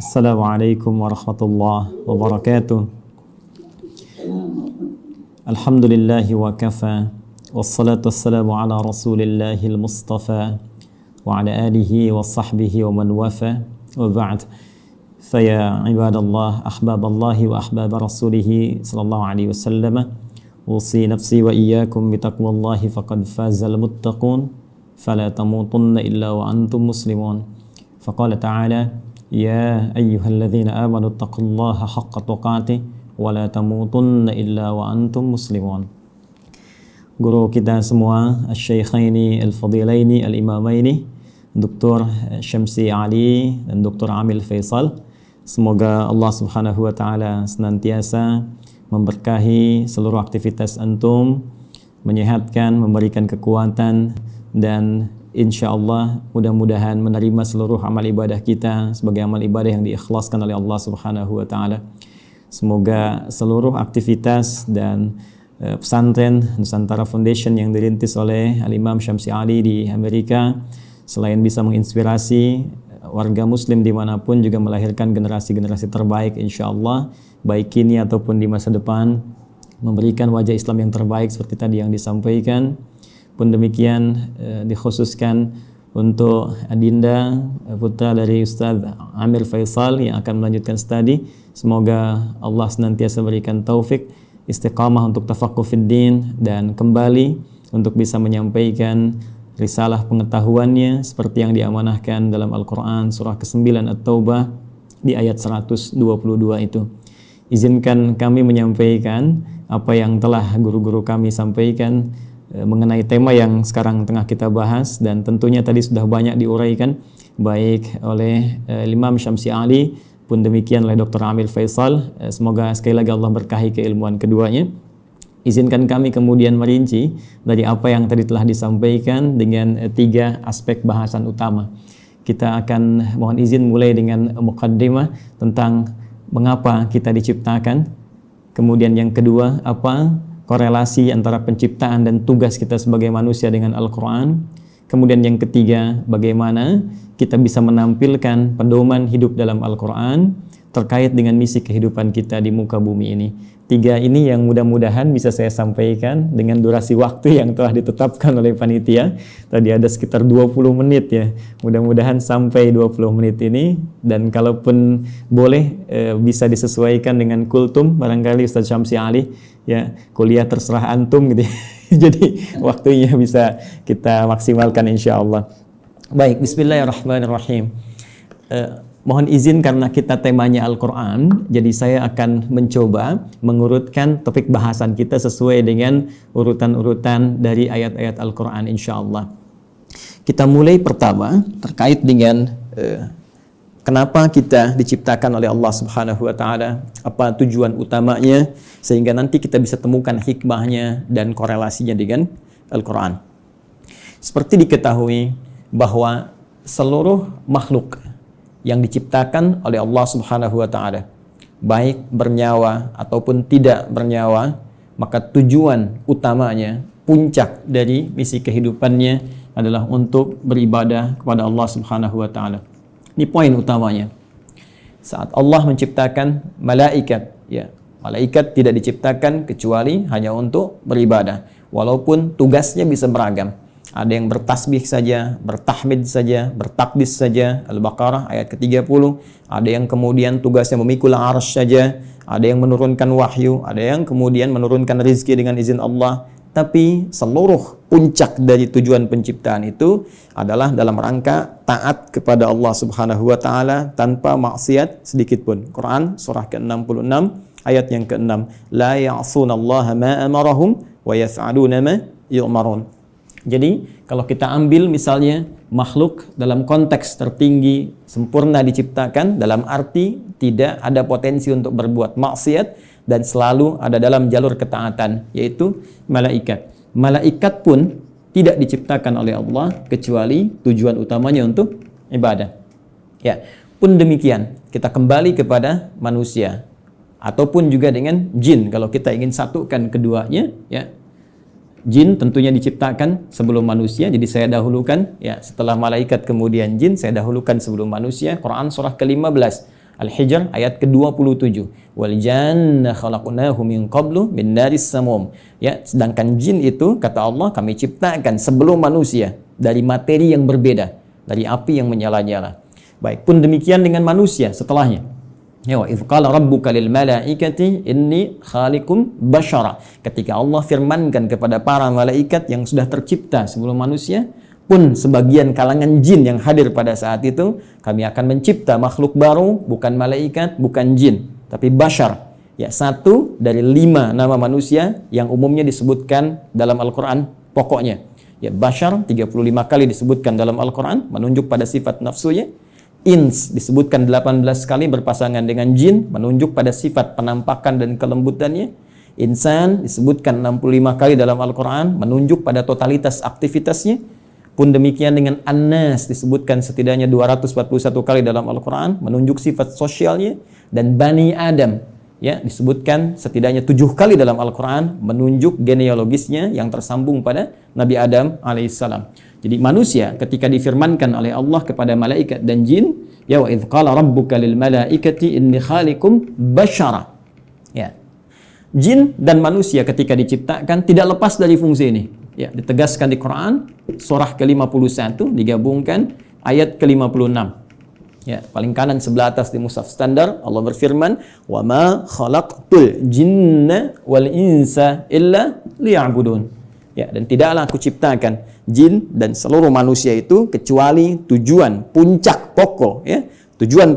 Assalamualaikum warahmatullahi wabarakatuh. Alhamdulillahi wa kafa. Wassalatu wassalamu ala rasulillahil mustafa wa ala alihi wa sahbihi wa man wafa. Wa ba'd. Faya ibadallah, ahbaballahi wa ahbab rasulihi sallallahu alaihi wasallam. Usi nafsi wa iyyakum bitaqwallahi faqad fazal muttaqun. Fala tamutunna illa wa antum muslimun. Faqala ta'ala Ya ayyuhalladzina amanu taqullaha haqqa tuqatih wa la tamutunna illa wa antum muslimun. Guru kita semua, Asy-Syaikhaini Al-Fadilaini Al-Imamaini, Dr. Syamsi Ali dan Dr. Amil Faisal. Semoga Allah Subhanahu wa taala senantiasa memberkahi seluruh aktivitas antum, menyehatkan, memberikan kekuatan, dan insyaallah mudah-mudahan menerima seluruh amal ibadah kita sebagai amal ibadah yang diikhlaskan oleh Allah Subhanahu wa taala. Semoga seluruh aktivitas dan pesantren Nusantara Foundation yang dirintis oleh Al-Imam Syamsi Ali di Amerika selain bisa menginspirasi warga muslim dimanapun, juga melahirkan generasi-generasi terbaik insyaallah, baik kini ataupun di masa depan, memberikan wajah Islam yang terbaik seperti tadi yang disampaikan. Pun demikian dikhususkan untuk Adinda, putra dari Ustaz Amir Faisal yang akan melanjutkan studi. Semoga Allah senantiasa berikan taufik, istiqamah untuk tafaqquh fid din, dan kembali untuk bisa menyampaikan risalah pengetahuannya seperti yang diamanahkan dalam Al-Quran surah ke-9 At-Taubah di ayat 122 itu. Izinkan kami menyampaikan apa yang telah guru-guru kami sampaikan mengenai tema yang sekarang tengah kita bahas, dan tentunya tadi sudah banyak diuraikan baik oleh Imam Syamsi Ali pun demikian oleh Dr. Amil Faisal. Semoga sekali lagi Allah berkahi keilmuan keduanya. Izinkan kami kemudian merinci dari apa yang tadi telah disampaikan dengan 3 aspek bahasan utama. Kita akan mohon izin mulai dengan muqaddimah tentang mengapa kita diciptakan. Kemudian yang kedua, apa korelasi antara penciptaan dan tugas kita sebagai manusia dengan Al-Quran. Kemudian yang ketiga, bagaimana kita bisa menampilkan pedoman hidup dalam Al-Quran terkait dengan misi kehidupan kita di muka bumi ini. 3 ini yang mudah-mudahan bisa saya sampaikan dengan durasi waktu yang telah ditetapkan oleh panitia. Tadi ada sekitar 20 menit ya. Mudah-mudahan sampai 20 menit ini, dan kalaupun boleh bisa disesuaikan dengan kultum barangkali Ustaz Syamsi Ali ya, kuliah terserah antum gitu. Jadi waktunya bisa kita maksimalkan insyaallah. Baik, bismillahirrahmanirrahim. Mohon izin karena kita temanya Al-Quran, jadi saya akan mencoba mengurutkan topik bahasan kita sesuai dengan urutan-urutan dari ayat-ayat Al-Quran insyaallah. Kita mulai pertama terkait dengan kenapa kita diciptakan oleh Allah Subhanahu wa taala, apa tujuan utamanya, sehingga nanti kita bisa temukan hikmahnya dan korelasinya dengan Al-Quran. Seperti diketahui bahwa seluruh makhluk yang diciptakan oleh Allah Subhanahu wa taala, baik bernyawa ataupun tidak bernyawa, maka tujuan utamanya, puncak dari misi kehidupannya adalah untuk beribadah kepada Allah Subhanahu wa taala. Ini poin utamanya. Saat Allah menciptakan malaikat, ya, malaikat tidak diciptakan kecuali hanya untuk beribadah, walaupun tugasnya bisa beragam. Ada yang bertasbih saja, bertahmid saja, bertakdis saja, Al-Baqarah ayat ke-30. Ada yang kemudian tugasnya memikul arsy saja, ada yang menurunkan wahyu, ada yang kemudian menurunkan rizki dengan izin Allah. Tapi seluruh puncak dari tujuan penciptaan itu adalah dalam rangka taat kepada Allah Subhanahu wa taala tanpa maksiat sedikit pun. Quran surah ke-66 ayat yang ke-6. La ya'sunallaha ma amarahum wa yaf'aluna ma yu'marun. Jadi kalau kita ambil misalnya makhluk dalam konteks tertinggi, sempurna diciptakan dalam arti tidak ada potensi untuk berbuat maksiat dan selalu ada dalam jalur ketaatan, yaitu malaikat. Malaikat pun tidak diciptakan oleh Allah kecuali tujuan utamanya untuk ibadah. Ya, pun demikian kita kembali kepada manusia ataupun juga dengan jin. Kalau kita ingin satukan keduanya, ya, jin tentunya diciptakan sebelum manusia, jadi saya dahulukan ya, setelah malaikat kemudian jin, saya dahulukan sebelum manusia. Quran surah ke-15 Al-Hijr ayat ke-27. Wal janna khalaqnahu min qablu min naris samum. Ya, sedangkan jin itu kata Allah kami ciptakan sebelum manusia dari materi yang berbeda, dari api yang menyala-nyala. Baik, pun demikian dengan manusia setelahnya. Ya, wa idz qala rabbuka lil malaikati inni khaliqum basyara. Ketika Allah firmankan kepada para malaikat yang sudah tercipta sebelum manusia, pun sebagian kalangan jin yang hadir pada saat itu, kami akan mencipta makhluk baru, bukan malaikat, bukan jin, tapi basyar. Ya, 1 dari 5 nama manusia yang umumnya disebutkan dalam Al-Qur'an pokoknya. Ya, basyar 35 kali disebutkan dalam Al-Qur'an menunjuk pada sifat nafsunya. Ins disebutkan 18 kali berpasangan dengan jin menunjuk pada sifat penampakan dan kelembutannya. Insan disebutkan 65 kali dalam Al-Qur'an menunjuk pada totalitas aktivitasnya. Pun demikian dengan An-Nas disebutkan setidaknya 241 kali dalam Al-Qur'an menunjuk sifat sosialnya, dan Bani Adam ya disebutkan setidaknya 7 kali dalam Al-Qur'an menunjuk genealogisnya yang tersambung pada Nabi Adam alaihissalam. Jadi manusia ketika difirmankan oleh Allah kepada malaikat dan jin, ya wa idz qala rabbuka lil malaikati inni khaliqum basyara. Ya. Jin dan manusia ketika diciptakan tidak lepas dari fungsi ini. Ya, ditegaskan di Quran surah ke-51 digabungkan ayat ke-56. Ya, paling kanan sebelah atas di mushaf standar Allah berfirman, "Wa ma khalaqtul jinna wal insa illa liya'budun." Ya, dan tidaklah aku ciptakan jin dan seluruh manusia itu kecuali tujuan puncak pokok ya, tujuan